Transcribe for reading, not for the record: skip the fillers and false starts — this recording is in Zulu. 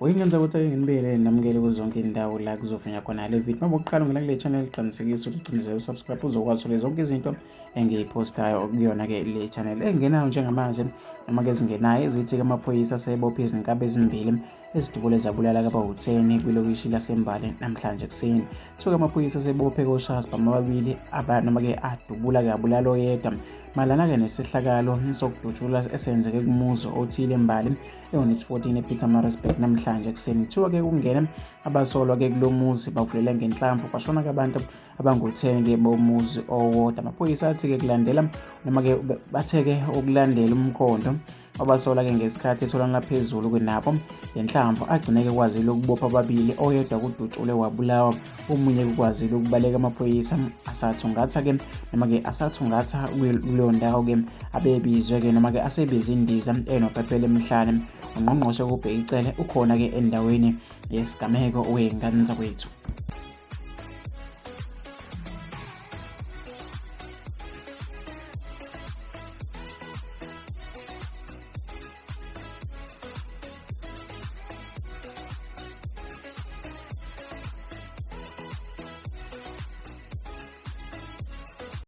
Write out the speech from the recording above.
Okungenza ukuthi nginibele namukele kuzonke indawo la kuzovunywa khona le video. Uma uqala ungena kule channel qinisekisa ukuthi ucinize usubscribe uzokwazi ukuthola zonke izinto engiyipostayo kuyona ke le channel. Engenayo njengamanje noma ke zingenayo ezithi ke amaphoyisa asebophe izinkabi ezimbili ezidubule zabulala kabawu-10 kwilokishi laseMbali namhlanje kuseni. Kuthiwa amaphoyisa asebophe koshaspa amabili noma ke adubula ke abulala oyedwa malana ke nesehlakalo sokudutshula esenzeke kumuzi othile eMbali eUnit 14 ePietermaritzburg namhlanje kuseni. Kuthiwa ke kungena abasolwa ke kulomuzi bavulela ngenhlamvu bashona ke abantu abangu-10 ke bomuzi owodwa. Amaphoyisa athi ke kulandela noma ke batheke ukulandela umkhondo abasola ke ngesikhathi etholana phezulu kunabo ngenhlamvu agcineke kwazile ukubopha ababili oyedwa kudutshule wabulawa omunye kukwazile ukubaleka amaphoyisa asathungatha ke noma ke asathungatha kuleyo ndawo ke abebizwe ke noma ke asebiza indiza enophephela emhlane ungqongqoshe kubheka icele ukhona ke endaweni yesigameko wengane zakwethu.